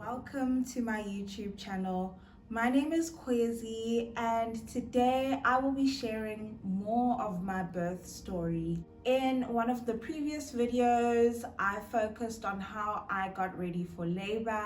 Welcome to my YouTube channel. My name is Kwezi and today I will be sharing more of my birth story. In one of the previous videos, I focused on how I got ready for labor.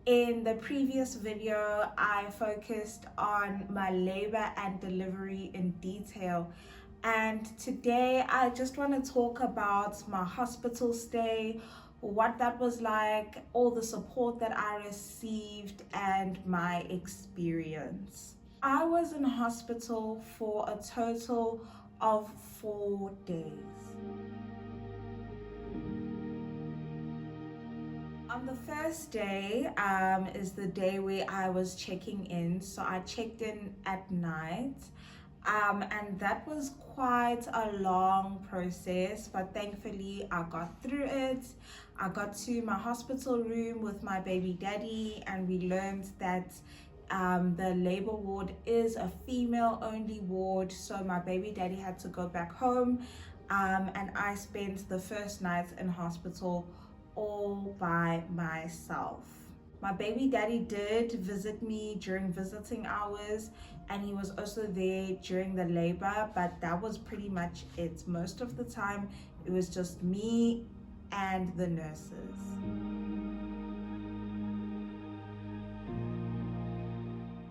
In the previous video, I focused on my labor and delivery in detail. And today I just want to talk about my hospital stay, what that was like, all the support that I received, and my experience. I was in hospital for a total of 4 days. On the first day is the day where I was checking in. So I checked in at night. And that was quite a long process, but thankfully I got through it. I got to my hospital room with my baby daddy, and we learned that the labor ward is a female only ward, so my baby daddy had to go back home, and I spent the first night in hospital all by myself. My baby daddy did visit me during visiting hours, and he was also there during the labor, but that was pretty much it. Most of the time it was just me and the nurses.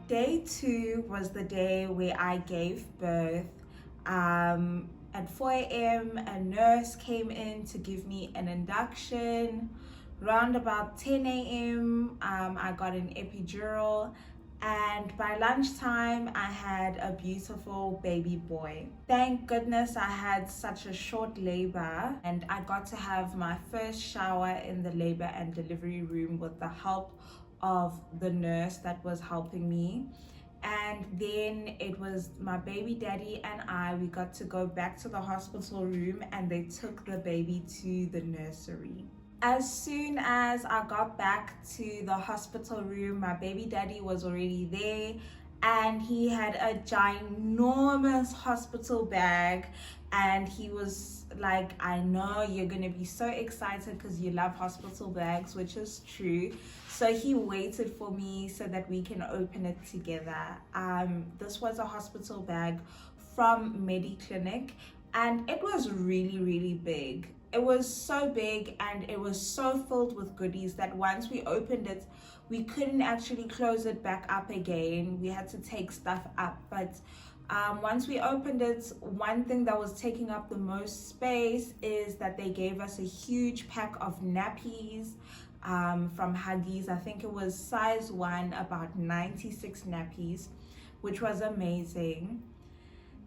Day 2 was the day where I gave birth. At 4 a.m. a nurse came in to give me an induction. Round about 10 a.m. I got an epidural, and by lunchtime I had a beautiful baby boy. Thank goodness I had such a short labor, and I got to have my first shower in the labor and delivery room with the help of the nurse that was helping me. And then it was my baby daddy and we got to go back to the hospital room, and they took the baby to the nursery. As soon as I got back to the hospital room, my baby daddy was already there, and he had a ginormous hospital bag, and he was like, I know you're gonna be so excited because you love hospital bags, which is true. So he waited for me so that we can open it together. This was a hospital bag from Mediclinic, and it was really big. It was so big and it was so filled with goodies that once we opened it, we couldn't actually close it back up again. We had to take stuff up. But once we opened it, one thing that was taking up the most space is that they gave us a huge pack of nappies from Huggies. I think it was size 1, about 96 nappies, which was amazing.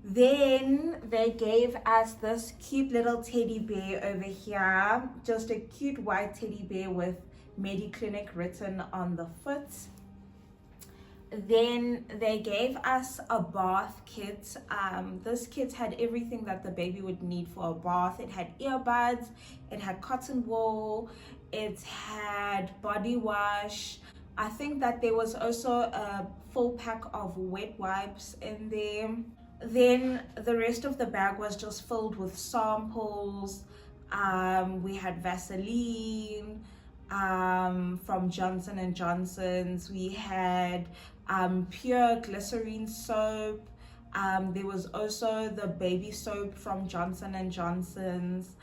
Then they gave us this cute little teddy bear over here, just a cute white teddy bear with Mediclinic written on the foot. Then they gave us a bath kit. This kit had everything that the baby would need for a bath. It had earbuds, it had cotton wool, it had body wash. I think that there was also a full pack of wet wipes in there. Then the rest of the bag was just filled with samples. We had Vaseline from Johnson & Johnson's. We had pure glycerine soap. There was also the baby soap from Johnson & Johnson's.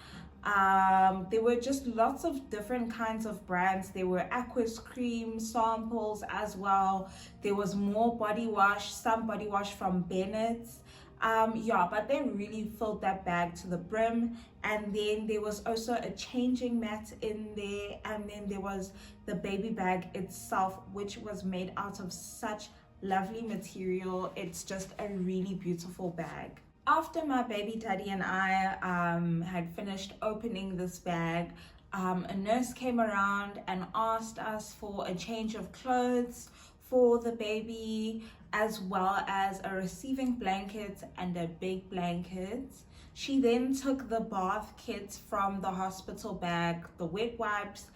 There were just lots of different kinds of brands. There were Aqueous cream samples as well. There was more body wash, some body wash from Bennett's. But they really filled that bag to the brim. And then there was also a changing mat in there, and then there was the baby bag itself, which was made out of such lovely material. It's just a really beautiful bag. After my baby daddy and I had finished opening this bag, a nurse came around and asked us for a change of clothes for the baby, as well as a receiving blanket and a big blanket. She then took the bath kit from the hospital bag, the wet wipes,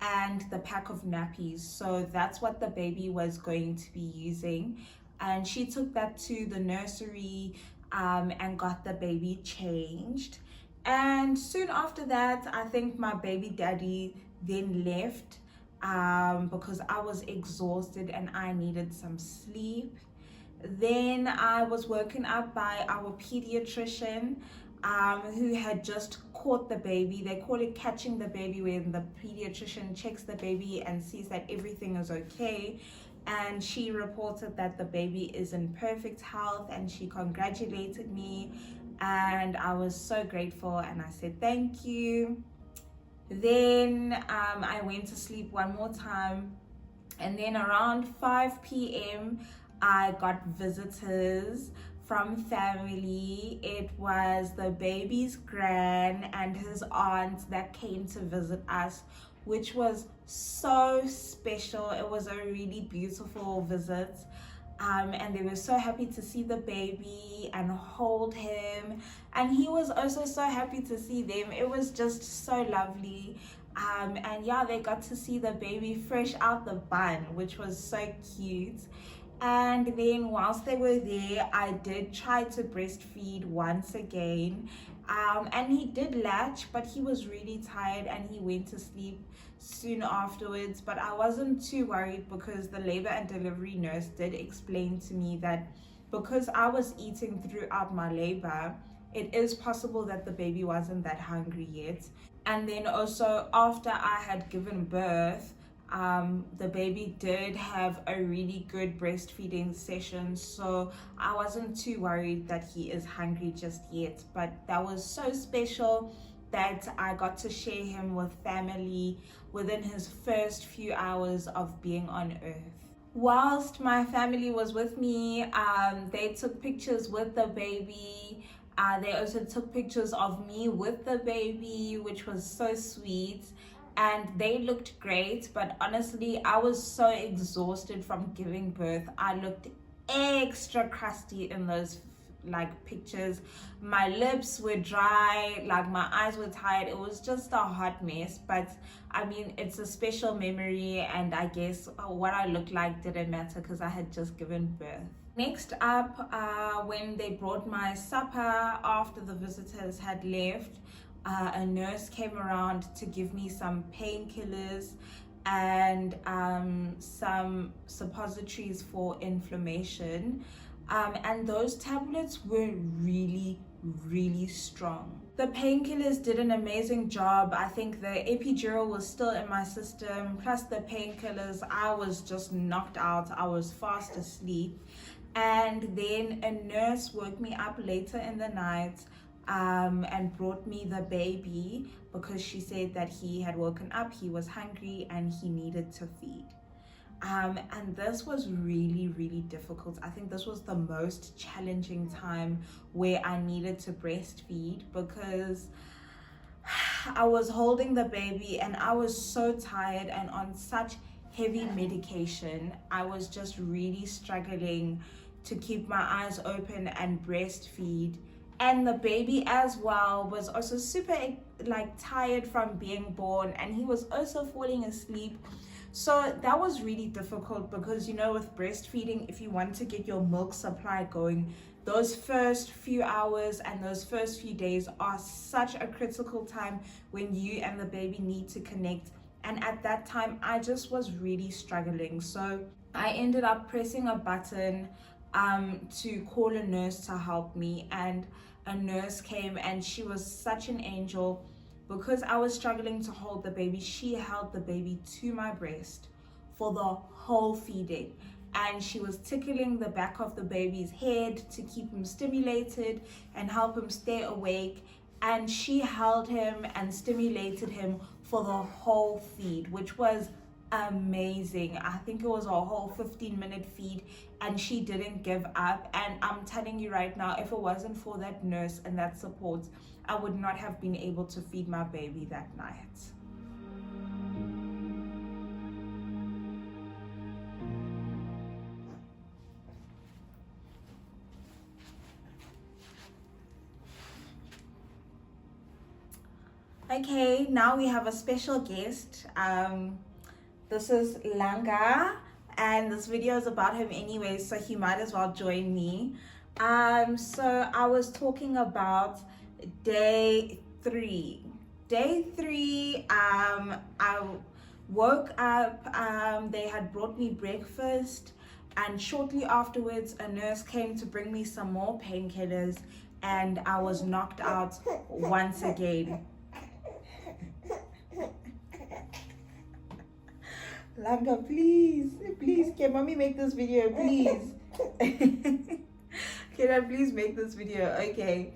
and the pack of nappies. So that's what the baby was going to be using. And she took that to the nursery and got the baby changed. And soon after that, I think my baby daddy then left. because I was exhausted and I needed some sleep. Then I was woken up by our pediatrician, who had just caught the baby. They call it catching the baby, when the pediatrician checks the baby and sees that everything is okay. And she reported that the baby is in perfect health, and she congratulated me, and I was so grateful, and I said thank you. Then I went to sleep one more time, and then around 5 p.m. I got visitors from family. It was the baby's gran and his aunt that came to visit us, which was so special. It was a really beautiful visit. And they were so happy to see the baby and hold him, and he was also so happy to see them. It was just so lovely. And yeah, they got to see the baby fresh out the bun, which was so cute. And then whilst they were there, I did try to breastfeed once again, and he did latch, but he was really tired and he went to sleep soon afterwards. But I wasn't too worried, because the labor and delivery nurse did explain to me that because I was eating throughout my labor, it is possible that the baby wasn't that hungry yet. And then also after I had given birth, the baby did have a really good breastfeeding session, so I wasn't too worried that he is hungry just yet. But that was so special that I got to share him with family within his first few hours of being on earth. Whilst my family was with me, they took pictures with the baby. They also took pictures of me with the baby, which was so sweet. And they looked great, but honestly, I was so exhausted from giving birth. I looked extra crusty in those pictures. My lips were dry, my eyes were tired. It was just a hot mess, but I mean, it's a special memory, and I guess what I looked like didn't matter because I had just given birth. Next up, when they brought my supper after the visitors had left, a nurse came around to give me some painkillers and some suppositories for inflammation. And those tablets were really, really strong. The painkillers did an amazing job. I think the epidural was still in my system, plus the painkillers, I was just knocked out. I was fast asleep. And then a nurse woke me up later in the night, and brought me the baby, because she said that he had woken up, he was hungry, and he needed to feed. And this was really, really difficult. I think this was the most challenging time where I needed to breastfeed, because I was holding the baby and I was so tired and on such heavy medication. I was just really struggling to keep my eyes open and breastfeed. And the baby as well was also super tired from being born, and he was also falling asleep. So that was really difficult, because with breastfeeding, if you want to get your milk supply going, those first few hours and those first few days are such a critical time when you and the baby need to connect. And at that time, I just was really struggling. So I ended up pressing a button to call a nurse to help me, and a nurse came, and she was such an angel. Because I was struggling to hold the baby, she held the baby to my breast for the whole feeding, and she was tickling the back of the baby's head to keep him stimulated and help him stay awake. And she held him and stimulated him for the whole feed, which was amazing. I think it was a whole 15-minute feed, and she didn't give up. And I'm telling you right now, if it wasn't for that nurse and that support, I would not have been able to feed my baby that night. Okay, now we have a special guest. This is Langa, and this video is about him anyway, so he might as well join me. So I was talking about day 3. Day 3, Woke up, they had brought me breakfast, and shortly afterwards a nurse came to bring me some more painkillers, and I was knocked out once again. Langa, please, can mommy make this video, please? Can I please make this video? Okay.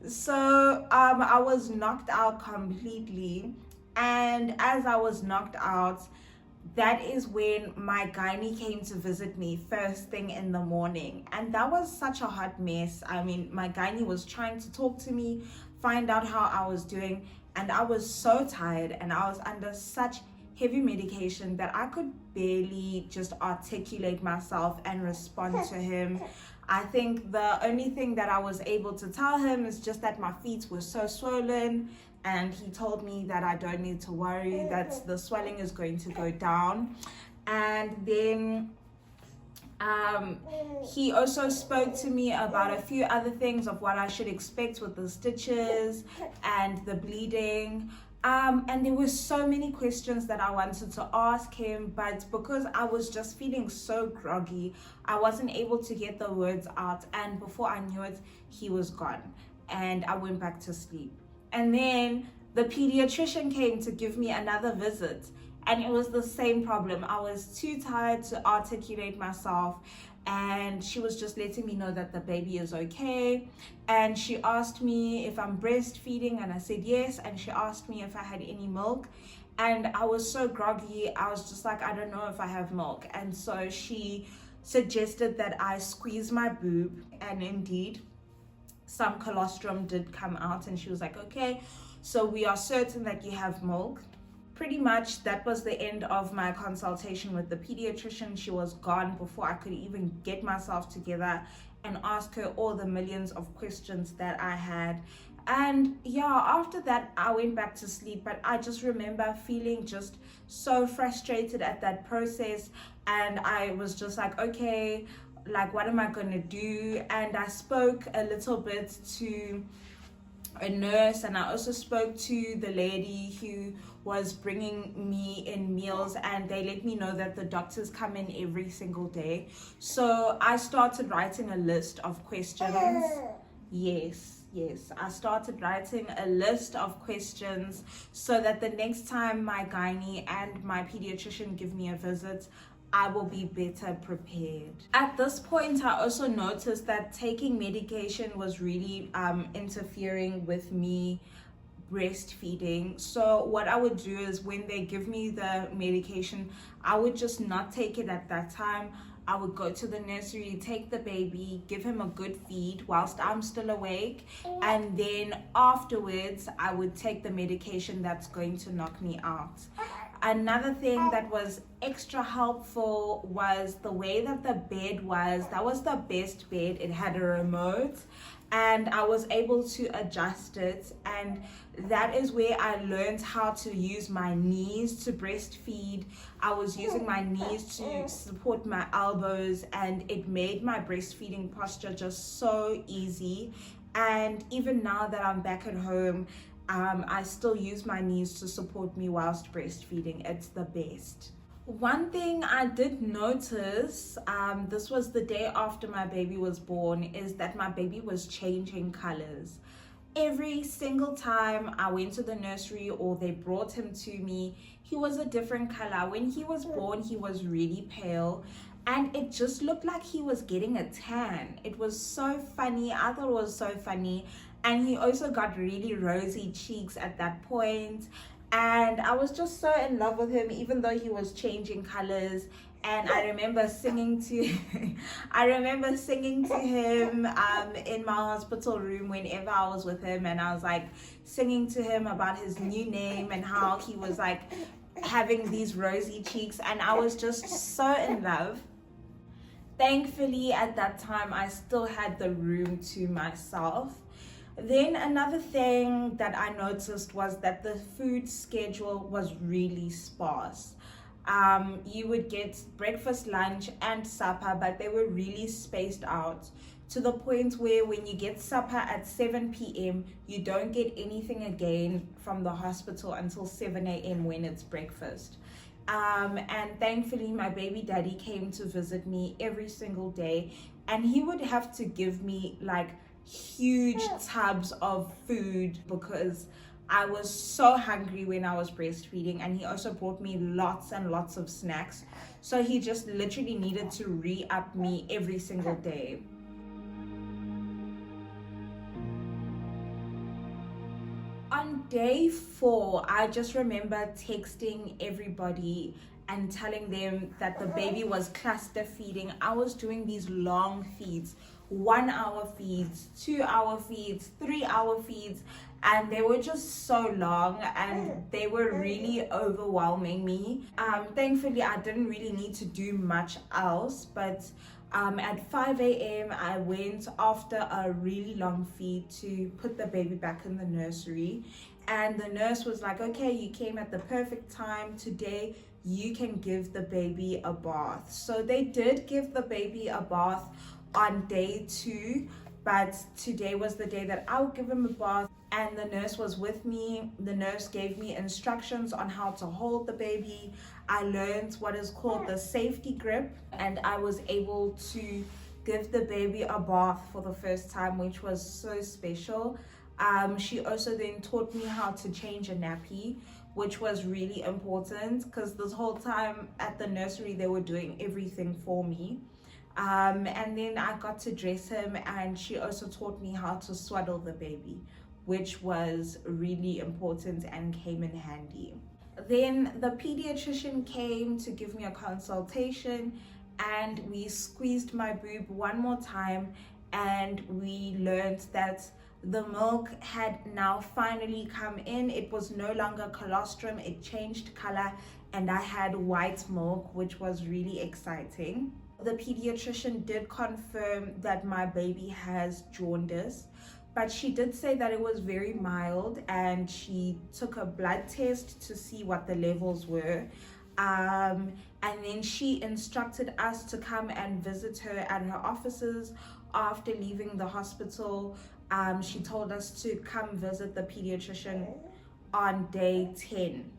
So I was knocked out completely, and as I was knocked out, that is when my gynae came to visit me first thing in the morning, and that was such a hot mess. I mean, my gynae was trying to talk to me, find out how I was doing, and I was so tired and I was under such heavy medication that I could barely just articulate myself and respond to him. I think the only thing that I was able to tell him is just that my feet were so swollen, and he told me that I don't need to worry, that the swelling is going to go down. And then he also spoke to me about a few other things of what I should expect with the stitches and the bleeding. And there were so many questions that I wanted to ask him, but because I was just feeling so groggy, I wasn't able to get the words out. And before I knew it, he was gone, and I went back to sleep. And then the pediatrician came to give me another visit, and it was the same problem. I was too tired to articulate myself, and she was just letting me know that the baby is okay. And she asked me if I'm breastfeeding, and I said yes. And she asked me if I had any milk, and I was so groggy, I was just like, I don't know if I have milk. And so she suggested that I squeeze my boob, and indeed some colostrum did come out, and she was like, okay, so we are certain that you have milk. Pretty much that was the end of my consultation with the pediatrician. She was gone before I could even get myself together and ask her all the millions of questions that I had. And yeah, after that I went back to sleep, but I just remember feeling just so frustrated at that process, and I was just like, okay, like, what am I gonna do? And I spoke a little bit to a nurse, and I also spoke to the lady who was bringing me in meals, and they let me know that the doctors come in every single day. So I started writing a list of questions. Yes, I started writing a list of questions so that the next time my gynae and my pediatrician give me a visit, I will be better prepared. At this point, I also noticed that taking medication was really interfering with me breastfeeding. So what I would do is, when they give me the medication, I would just not take it at that time. I would go to the nursery, take the baby, give him a good feed whilst I'm still awake, and then afterwards I would take the medication that's going to knock me out. Another thing that was extra helpful was the way that the bed was. That was the best bed. It had a remote, and I was able to adjust it, and that is where I learned how to use my knees to breastfeed. I was using my knees to support my elbows, and it made my breastfeeding posture just so easy. And even now that I'm back at home, I still use my knees to support me whilst breastfeeding. It's the best. One thing I did notice, this was the day after my baby was born, is that my baby was changing colors. Every single time I went to the nursery or they brought him to me, he was a different color. When he was born, he was really pale, and it just looked like he was getting a tan. It was so funny. I thought it was so funny. And he also got really rosy cheeks at that point. And I was just so in love with him, even though he was changing colors. And I remember singing to him in my hospital room whenever I was with him, and I was like singing to him about his new name and how he was like having these rosy cheeks, and I was just so in love. Thankfully at that time I still had the room to myself. Then another thing that I noticed was that the food schedule was really sparse. You would get breakfast, lunch, and supper, but they were really spaced out to the point where when you get supper at 7 p.m., you don't get anything again from the hospital until 7 a.m. when it's breakfast. And thankfully, my baby daddy came to visit me every single day, and he would have to give me like huge tubs of food because I was so hungry when I was breastfeeding. And he also brought me lots and lots of snacks. So he just literally needed to re-up me every single day. On day 4, I just remember texting everybody and telling them that the baby was cluster feeding. I was doing these long feeds, 1 hour feeds, 2 hour feeds, 3 hour feeds, and they were just so long and they were really overwhelming me. Thankfully, I didn't really need to do much else, but at 5 a.m. I went after a really long feed to put the baby back in the nursery, and the nurse was like, okay, you came at the perfect time. Today you can give the baby a bath. So they did give the baby a bath on day 2, but today was the day that I would give him a bath. And the nurse was with me. The nurse gave me instructions on how to hold the baby. I learned what is called the safety grip, and I was able to give the baby a bath for the first time, which was so special. She also then taught me how to change a nappy, which was really important because this whole time at the nursery they were doing everything for me. And then I got to dress him, and she also taught me how to swaddle the baby, which was really important and came in handy. Then the pediatrician came to give me a consultation, and we squeezed my boob one more time, and we learned that the milk had now finally come in. It was no longer colostrum, it changed color, and I had white milk, which was really exciting. The pediatrician did confirm that my baby has jaundice, but she did say that it was very mild, and she took a blood test to see what the levels were. And then she instructed us to come and visit her at her offices after leaving the hospital. She told us to come visit the pediatrician on day 10.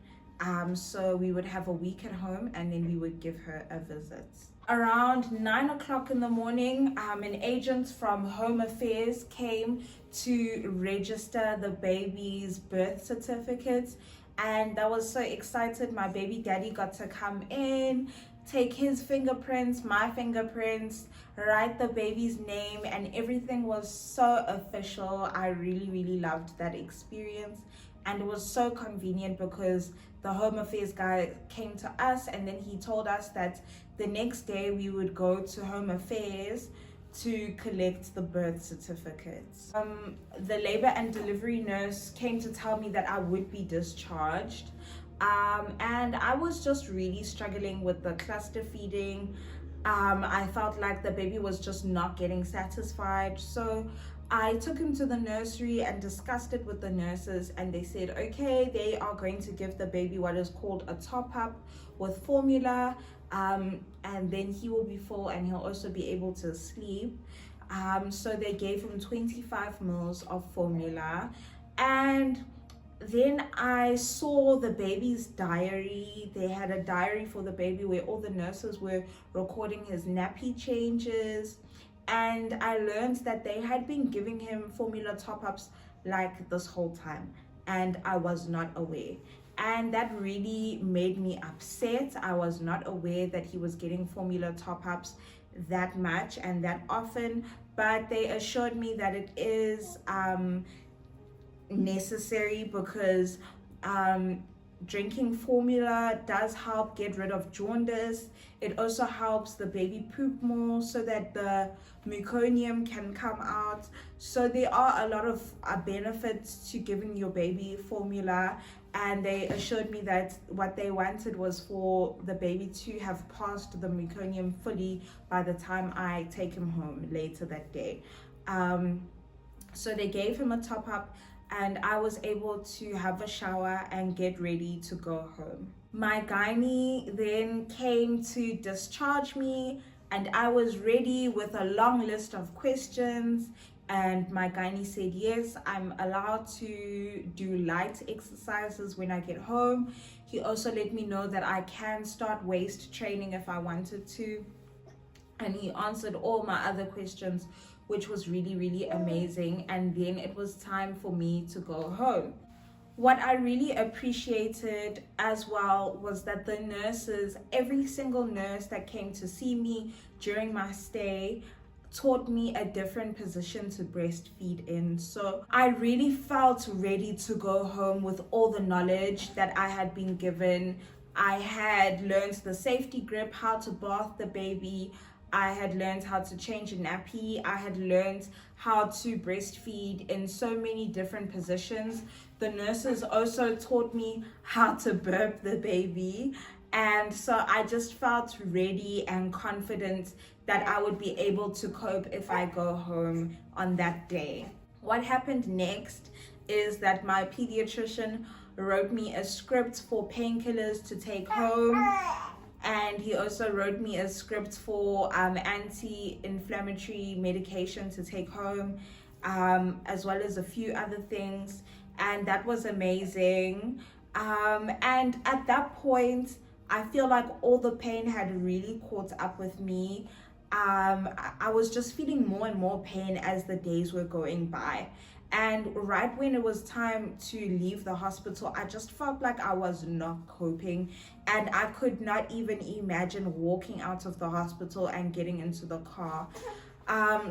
So we would have a week at home, and then we would give her a visit. Around 9 o'clock in the morning, an agent from Home Affairs came to register the baby's birth certificate, and I was so excited. My baby daddy got to come in, take his fingerprints, my fingerprints, write the baby's name, and everything was so official. I really loved that experience, and it was so convenient because the Home Affairs guy came to us, and then he told us that the next day we would go to Home Affairs to collect the birth certificates. The labor and delivery nurse came to tell me that I would be discharged. And I was just really struggling with the cluster feeding. I felt like the baby was just not getting satisfied. So I took him to the nursery and discussed it with the nurses, and they said, okay, they are going to give the baby what is called a top up with formula. And then he will be full, and he'll also be able to sleep. So they gave him 25 mils of formula, and then I saw the baby's diary. They had a diary for the baby where all the nurses were recording his nappy changes, and I learned that they had been giving him formula top-ups like this whole time, and I was not aware. And that really made me upset. I was not aware that he was getting formula top-ups that much and that often, but they assured me that it is necessary because drinking formula does help get rid of jaundice. It also helps the baby poop more so that the meconium can come out. So there are a lot of benefits to giving your baby formula, and they assured me that what they wanted was for the baby to have passed the meconium fully by the time I take him home later that day. So they gave him a top up, and I was able to have a shower and get ready to go home. My gynae then came to discharge me, and I was ready with a long list of questions. and my gynae said yes, I'm allowed to do light exercises when I get home. He also let me know that I can start waist training if I wanted to, and he answered all my other questions, which was really, really amazing. And then it was time for me to go home. What I really appreciated as well was that the nurses, every single nurse that came to see me during my stay, taught me a different position to breastfeed in. So I really felt ready to go home with all the knowledge that I had been given. I had learned the safety grip, how to bath the baby. I had learned how to change a nappy. I had learned how to breastfeed in so many different positions. The nurses also taught me how to burp the baby. And so I just felt ready and confident that I would be able to cope if I go home on that day. What happened next is that my pediatrician wrote me a script for painkillers to take home. And he also wrote me a script for anti-inflammatory medication to take home, as well as a few other things. And that was amazing. And at that point, I feel like all the pain had really caught up with me. I was just feeling more and more pain as the days were going by. And right when it was time to leave the hospital, I just felt like I was not coping, and I could not even imagine walking out of the hospital and getting into the car.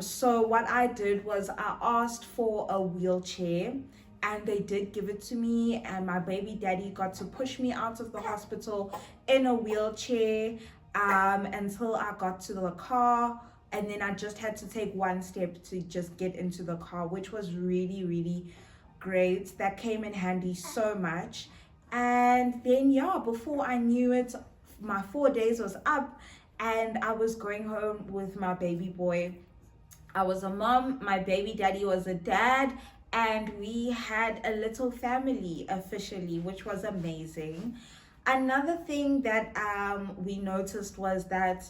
So what I did was I asked for a wheelchair, and they did give it to me, and my baby daddy got to push me out of the hospital in a wheelchair until I got to the car. And then I just had to take one step to just get into the car, which was really, really great. That came in handy so much. And then, yeah, before I knew it, my 4 days was up and I was going home with my baby boy. I was a mom, my baby daddy was a dad, and we had a little family officially, which was amazing. Another thing that we noticed was that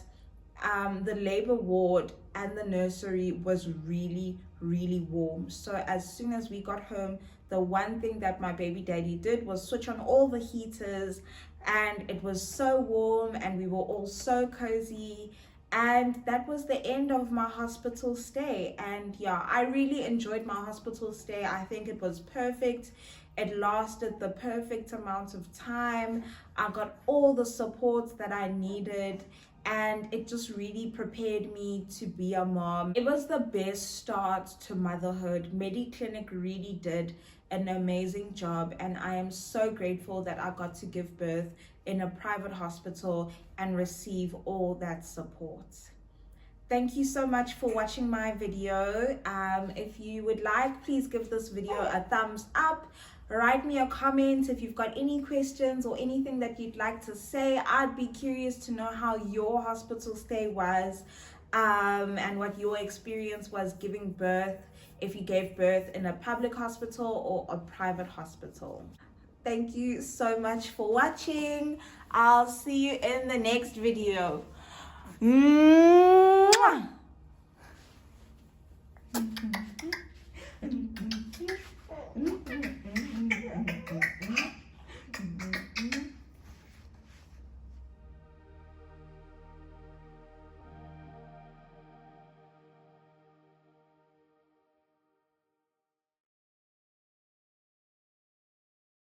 the labor ward and the nursery was really, really warm. So as soon as we got home, the one thing that my baby daddy did was switch on all the heaters, and it was so warm and we were all so cozy. And that was the end of my hospital stay. And yeah, I really enjoyed my hospital stay. I think it was perfect. It lasted the perfect amount of time. I got all the support that I needed, and it just really prepared me to be a mom. It was the best start to motherhood. Mediclinic really did an amazing job, and I am so grateful that I got to give birth in a private hospital and receive all that support. Thank you so much for watching my video. If you would like, please give this video a thumbs up. Write me a comment if you've got any questions or anything that you'd like to say. I'd be curious to know how your hospital stay was, and what your experience was giving birth, if you gave birth in a public hospital or a private hospital. Thank you so much for watching. I'll see you in the next video. Mwah!